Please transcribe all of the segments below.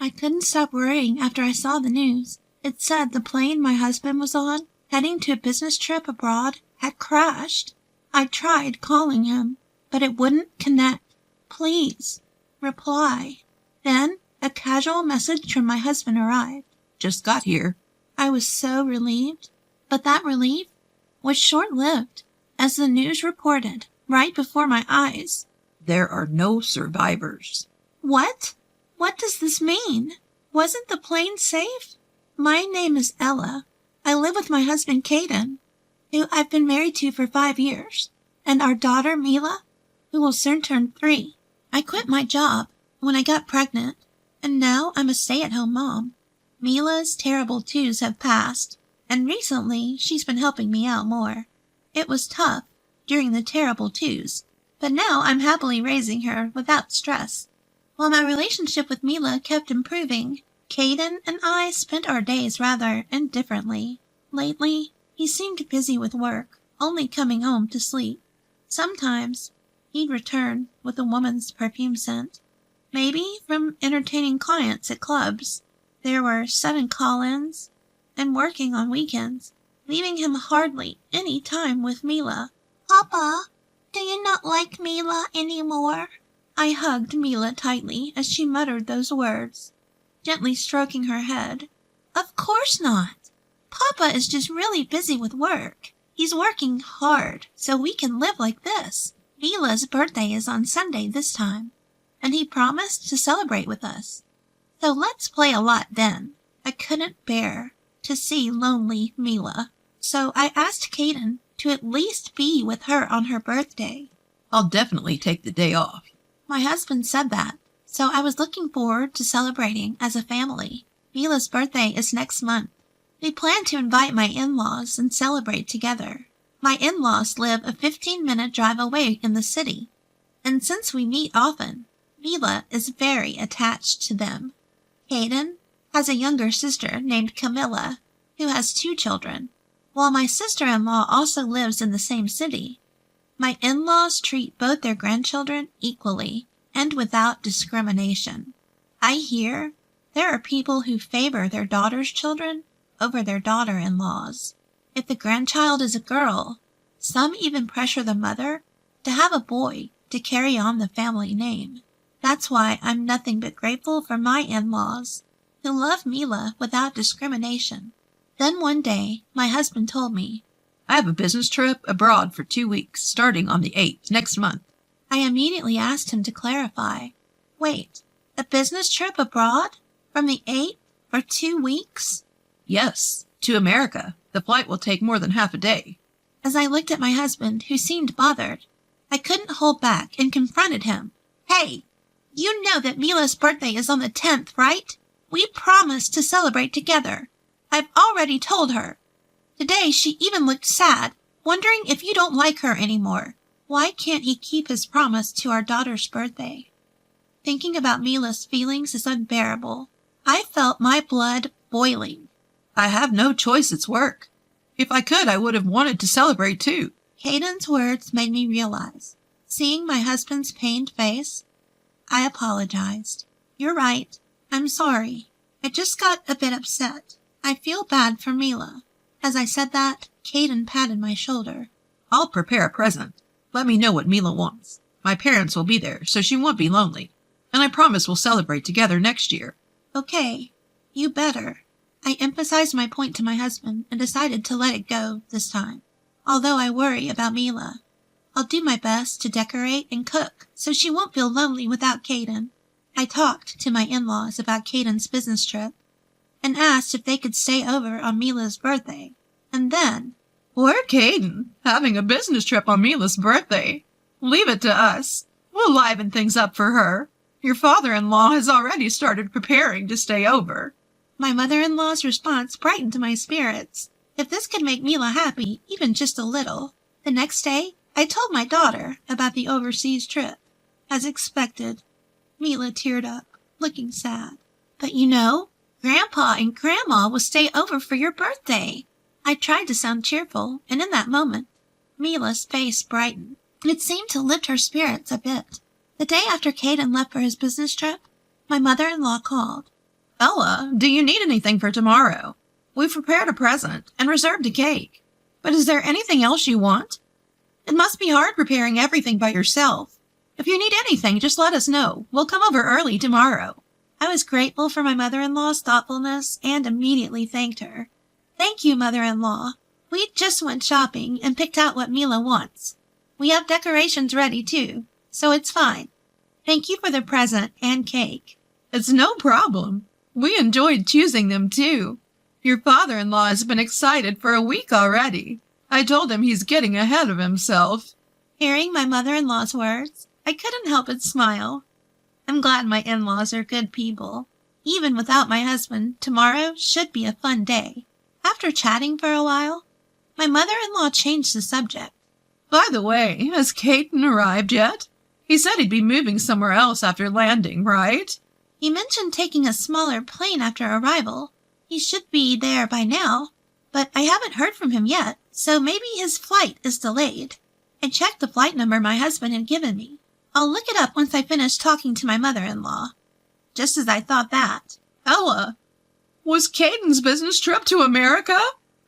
I couldn't stop worrying after I saw the news. It said the plane my husband was on, heading to a business trip abroad, had crashed. I tried calling him, but it wouldn't connect. Please, reply. Then a casual message from my husband arrived. Just got here. I was so relieved, but that relief was short-lived, as the news reported right before my eyes. There are no survivors. What? What does this mean? Wasn't the plane safe? My name is Ella. I live with my husband, Caden, who I've been married to for 5 years, and our daughter, Mila, who will soon turn 3. I quit my job when I got pregnant, and now I'm a stay-at-home mom. Mila's terrible twos have passed, and recently she's been helping me out more. It was tough during the terrible twos, but now I'm happily raising her without stress. While my relationship with Mila kept improving, Caden and I spent our days rather indifferently. Lately, he seemed busy with work, only coming home to sleep. Sometimes, he'd return with a woman's perfume scent, maybe from entertaining clients at clubs. There were 7 call-ins, and working on weekends, leaving him hardly any time with Mila. Papa, do you not like Mila anymore? I hugged Mila tightly as she muttered those words, gently stroking her head. Of course not. Papa is just really busy with work. He's working hard so we can live like this. Mila's birthday is on Sunday this time, and he promised to celebrate with us. So let's play a lot then. I couldn't bear to see lonely Mila, so I asked Caden to at least be with her on her birthday. I'll definitely take the day off. My husband said that, so I was looking forward to celebrating as a family. Mila's birthday is next month. We plan to invite my in-laws and celebrate together. My in-laws live a 15-minute drive away in the city, and since we meet often, Mila is very attached to them. Caden has a younger sister named Camilla, who has 2 children, while my sister-in-law also lives in the same city. My in-laws treat both their grandchildren equally and without discrimination. I hear there are people who favor their daughter's children over their daughter-in-laws. If the grandchild is a girl, some even pressure the mother to have a boy to carry on the family name. That's why I'm nothing but grateful for my in-laws, who love Mila without discrimination. Then one day, my husband told me, I have a business trip abroad for 2 weeks, starting on the 8th, next month. I immediately asked him to clarify. Wait, a business trip abroad? From the 8th for 2 weeks? Yes, to America. The flight will take more than half a day. As I looked at my husband, who seemed bothered, I couldn't hold back and confronted him. Hey, you know that Mila's birthday is on the 10th, right? We promised to celebrate together. I've already told her. Today she even looked sad, wondering if you don't like her anymore. Why can't he keep his promise to our daughter's birthday? Thinking about Mila's feelings is unbearable. I felt my blood boiling. I have no choice, it's work. If I could, I would have wanted to celebrate too. Caden's words made me realize. Seeing my husband's pained face, I apologized. You're right. I'm sorry. I just got a bit upset. I feel bad for Mila. As I said that, Caden patted my shoulder. I'll prepare a present. Let me know what Mila wants. My parents will be there, so she won't be lonely. And I promise we'll celebrate together next year. Okay. You better. I emphasized my point to my husband and decided to let it go this time. Although I worry about Mila, I'll do my best to decorate and cook so she won't feel lonely without Caden. I talked to my in-laws about Caden's business trip and asked if they could stay over on Mila's birthday. And then, Poor Caden, having a business trip on Mila's birthday. Leave it to us. We'll liven things up for her. Your father-in-law has already started preparing to stay over. My mother-in-law's response brightened my spirits. If this could make Mila happy, even just a little. The next day, I told my daughter about the overseas trip. As expected, Mila teared up, looking sad. But you know, Grandpa and Grandma will stay over for your birthday. I tried to sound cheerful, and in that moment, Mila's face brightened. It seemed to lift her spirits a bit. The day after Caden left for his business trip, my mother-in-law called. Ella, do you need anything for tomorrow? We've prepared a present and reserved a cake. But is there anything else you want? It must be hard preparing everything by yourself. If you need anything, just let us know. We'll come over early tomorrow. I was grateful for my mother-in-law's thoughtfulness and immediately thanked her. Thank you, mother-in-law. We just went shopping and picked out what Mila wants. We have decorations ready, too, so it's fine. Thank you for the present and cake. It's no problem. We enjoyed choosing them, too. Your father-in-law has been excited for a week already. I told him he's getting ahead of himself. Hearing my mother-in-law's words, I couldn't help but smile. I'm glad my in-laws are good people. Even without my husband, tomorrow should be a fun day. After chatting for a while, my mother-in-law changed the subject. By the way, has Caden arrived yet? He said he'd be moving somewhere else after landing, right? He mentioned taking a smaller plane after arrival. He should be there by now, but I haven't heard from him yet, so maybe his flight is delayed. I checked the flight number my husband had given me. I'll look it up once I finish talking to my mother-in-law. Just as I thought that. Ella, was Caden's business trip to America?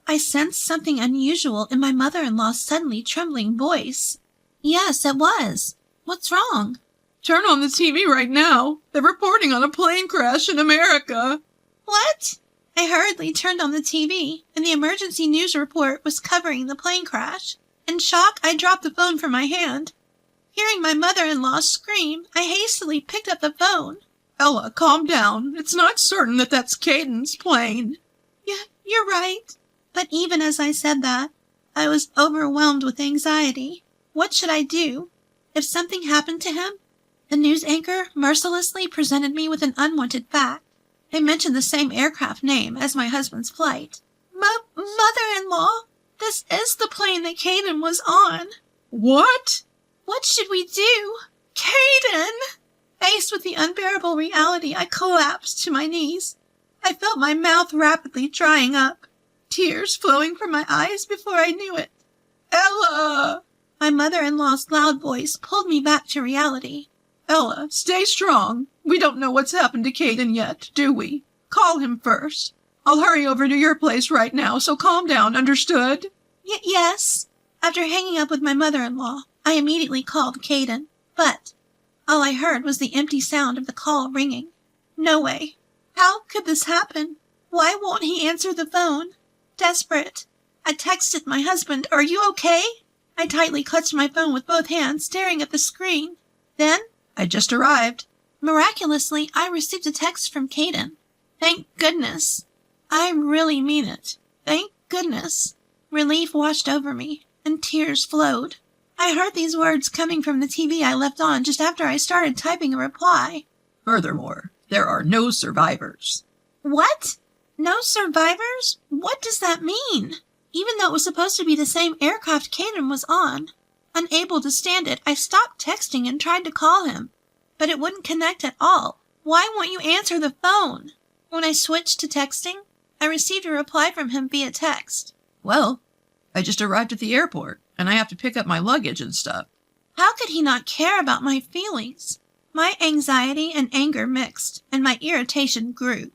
I sensed something unusual in my mother-in-law's suddenly trembling voice. Yes, it was. What's wrong? Turn on the TV right now. They're reporting on a plane crash in America. What? I hurriedly turned on the TV, and the emergency news report was covering the plane crash. In shock, I dropped the phone from my hand. Hearing my mother-in-law scream, I hastily picked up the phone. Ella, calm down. It's not certain that that's Caden's plane. Yeah, you're right. But even as I said that, I was overwhelmed with anxiety. What should I do? If something happened to him? The news anchor mercilessly presented me with an unwanted fact. They mentioned the same aircraft name as my husband's flight. Mother-in-law, this is the plane that Caden was on. What? What should we do? Caden! Faced with the unbearable reality, I collapsed to my knees. I felt my mouth rapidly drying up, tears flowing from my eyes before I knew it. Ella! My mother-in-law's loud voice pulled me back to reality. Ella, stay strong. We don't know what's happened to Caden yet, do we? Call him first. I'll hurry over to your place right now, so calm down, understood? Yes. After hanging up with my mother-in-law, I immediately called Caden, but all I heard was the empty sound of the call ringing. No way. How could this happen? Why won't he answer the phone? Desperate, I texted my husband, "Are you okay?" I tightly clutched my phone with both hands, staring at the screen. Then, I just arrived. Miraculously, I received a text from Caden. Thank goodness. I really mean it. Thank goodness. Relief washed over me, and tears flowed. I heard these words coming from the TV I left on just after I started typing a reply. Furthermore, there are no survivors. What? No survivors? What does that mean? Even though it was supposed to be the same aircraft Caden was on. Unable to stand it, I stopped texting and tried to call him. But it wouldn't connect at all. Why won't you answer the phone? When I switched to texting, I received a reply from him via text. Well, I just arrived at the airport, and I have to pick up my luggage and stuff. How could he not care about my feelings? My anxiety and anger mixed, and my irritation grew.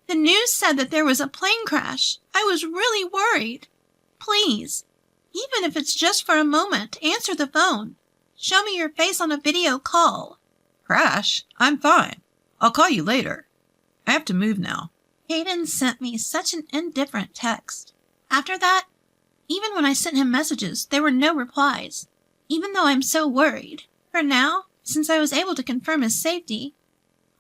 The news said that there was a plane crash. I was really worried. Please, even if it's just for a moment, answer the phone. Show me your face on a video call. Crash? I'm fine. I'll call you later. I have to move now. Caden sent me such an indifferent text. After that, even when I sent him messages, there were no replies. Even though I'm so worried. For now, since I was able to confirm his safety,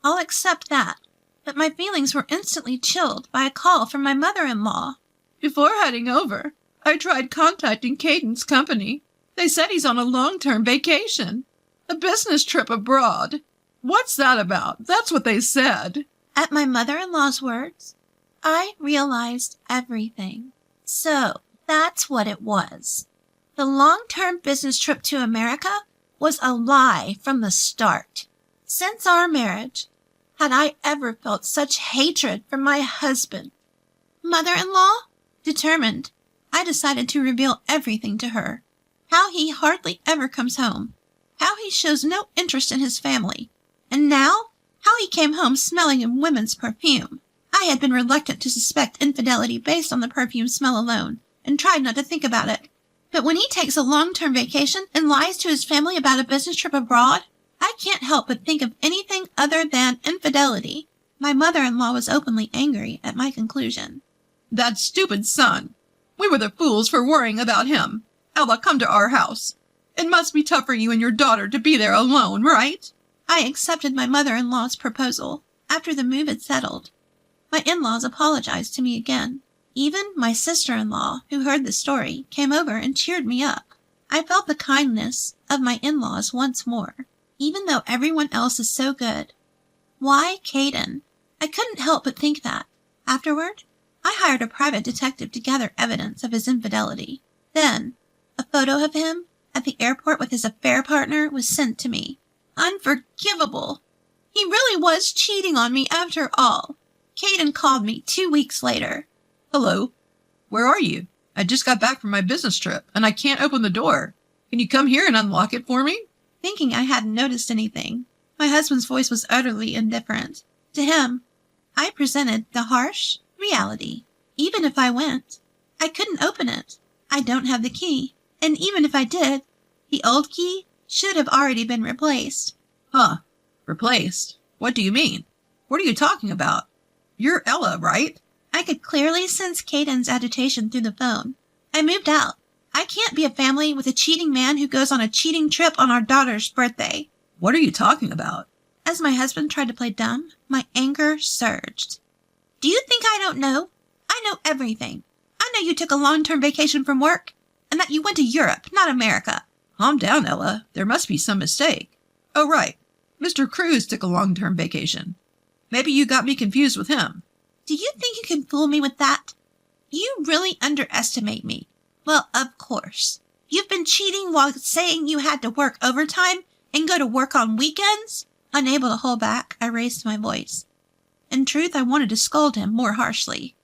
I'll accept that. But my feelings were instantly chilled by a call from my mother-in-law. Before heading over, I tried contacting Caden's company. They said he's on a long-term vacation. A business trip abroad. What's that about? That's what they said. At my mother-in-law's words, I realized everything. So, that's what it was. The long-term business trip to America was a lie from the start. Since our marriage, had I ever felt such hatred for my husband? Mother-in-law? Determined, I decided to reveal everything to her. How he hardly ever comes home. How he shows no interest in his family. And now, How he came home smelling of women's perfume. I had been reluctant to suspect infidelity based on the perfume smell alone, and tried not to think about it. But when he takes a long-term vacation and lies to his family about a business trip abroad, I can't help but think of anything other than infidelity. My mother-in-law was openly angry at my conclusion. That stupid son. We were the fools for worrying about him. Ella, come to our house. It must be tough for you and your daughter to be there alone, right? I accepted my mother-in-law's proposal after the move had settled. My in-laws apologized to me again. Even my sister-in-law, who heard the story, came over and cheered me up. I felt the kindness of my in-laws once more, even though everyone else is so good. Why Caden? I couldn't help but think that. Afterward, I hired a private detective to gather evidence of his infidelity. Then, a photo of him at the airport with his affair partner was sent to me. Unforgivable! He really was cheating on me after all. Caden called me 2 weeks later. Hello. Where are you? I just got back from my business trip, and I can't open the door. Can you come here and unlock it for me? Thinking I hadn't noticed anything, my husband's voice was utterly indifferent. To him, I presented the harsh reality. Even if I went, I couldn't open it. I don't have the key, and even if I did, the old key should have already been replaced. Huh. Replaced? What do you mean? What are you talking about? You're Ella, right? I could clearly sense Caden's agitation through the phone. I moved out. I can't be a family with a cheating man who goes on a cheating trip on our daughter's birthday. What are you talking about? As my husband tried to play dumb, my anger surged. Do you think I don't know? I know everything. I know you took a long-term vacation from work, and that you went to Europe, not America. Calm down, Ella. There must be some mistake. Oh, right. Mr. Cruz took a long-term vacation. Maybe you got me confused with him. Do you think you can fool me with that? You really underestimate me. Well, of course. You've been cheating while saying you had to work overtime and go to work on weekends? Unable to hold back, I raised my voice. In truth, I wanted to scold him more harshly.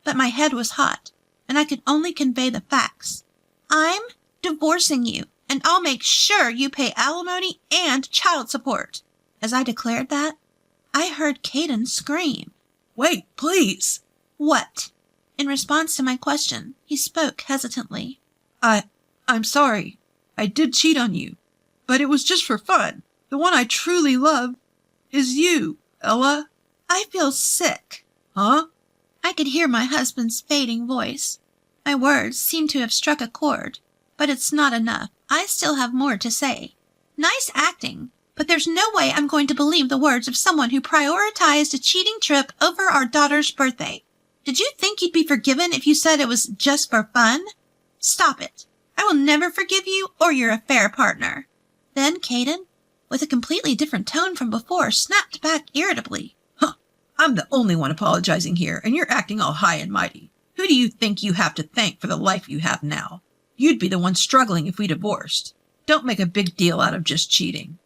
But my head was hot, and I could only convey the facts. I'm divorcing you, and I'll make sure you pay alimony and child support. As I declared that, I heard Caden scream. Wait, please. What? In response to my question, he spoke hesitantly. I'm sorry. I did cheat on you, but it was just for fun. The one I truly love is you, Ella. I feel sick. Huh? I could hear my husband's fading voice. My words seemed to have struck a chord, but it's not enough. I still have more to say. Nice acting, but there's no way I'm going to believe the words of someone who prioritized a cheating trip over our daughter's birthday. Did you think you'd be forgiven if you said it was just for fun? Stop it. I will never forgive you or your affair partner. Then Caden, with a completely different tone from before, snapped back irritably. Huh. I'm the only one apologizing here, and you're acting all high and mighty. Who do you think you have to thank for the life you have now? You'd be the one struggling if we divorced. Don't make a big deal out of just cheating.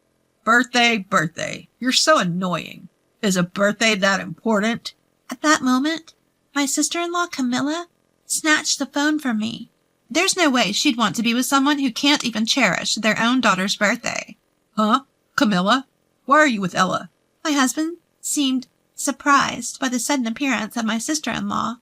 Birthday. You're so annoying. Is a birthday that important? At that moment, my sister-in-law, Camilla, snatched the phone from me. There's no way she'd want to be with someone who can't even cherish their own daughter's birthday. Huh? Camilla? Why are you with Ella? My husband seemed surprised by the sudden appearance of my sister-in-law.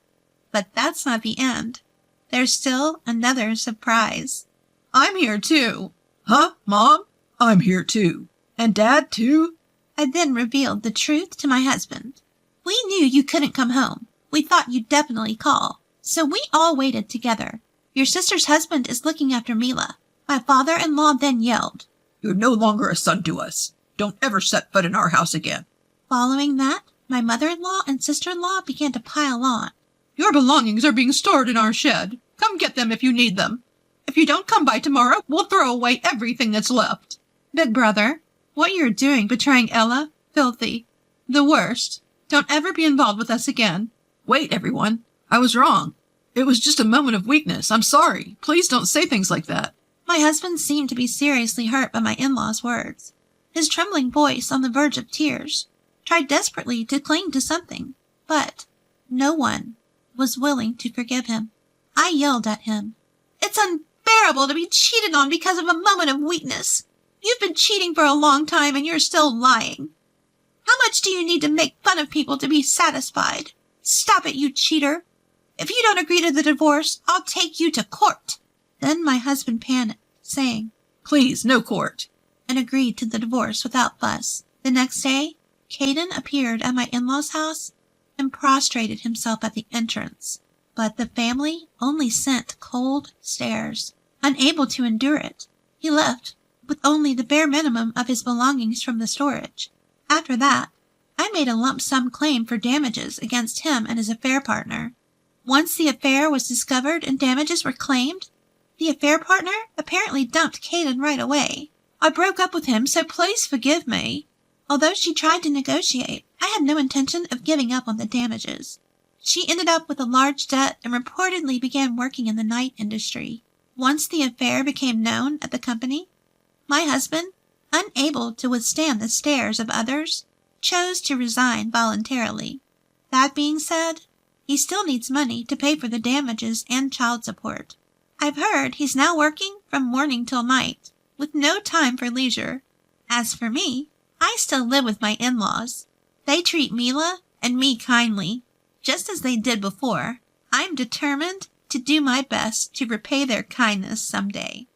But that's not the end. There's still another surprise. I'm here too. Huh, Mom? I'm here too. And Dad too? I then revealed the truth to my husband. We knew you couldn't come home. We thought you'd definitely call. So we all waited together. Your sister's husband is looking after Mila. My father-in-law then yelled, You're no longer a son to us. Don't ever set foot in our house again. Following that, my mother-in-law and sister-in-law began to pile on. Your belongings are being stored in our shed. Come get them if you need them. If you don't come by tomorrow, we'll throw away everything that's left. Big brother, what you're doing betraying Ella? Filthy. The worst. Don't ever be involved with us again. Wait, everyone. I was wrong. It was just a moment of weakness. I'm sorry. Please don't say things like that. My husband seemed to be seriously hurt by my in-law's words. His trembling voice, on the verge of tears, tried desperately to cling to something, but no one was willing to forgive him. I yelled at him. It's unbearable to be cheated on because of a moment of weakness. You've been cheating for a long time and you're still lying. How much do you need to make fun of people to be satisfied? Stop it, you cheater. If you don't agree to the divorce, I'll take you to court. Then my husband panicked, saying, Please, no court. and agreed to the divorce without fuss. The next day, Caden appeared at my in-laws' house and prostrated himself at the entrance. But the family only sent cold stares. Unable to endure it, he left with only the bare minimum of his belongings from the storage. After that, I made a lump sum claim for damages against him and his affair partner. Once the affair was discovered and damages were claimed, the affair partner apparently dumped Caden right away. I broke up with him, so please forgive me. Although she tried to negotiate, I had no intention of giving up on the damages. She ended up with a large debt and reportedly began working in the night industry. Once the affair became known at the company, my husband, unable to withstand the stares of others, chose to resign voluntarily. That being said, he still needs money to pay for the damages and child support. I've heard he's now working from morning till night, with no time for leisure. As for me, I still live with my in-laws. They treat Mila and me kindly, just as they did before. I'm determined to do my best to repay their kindness someday.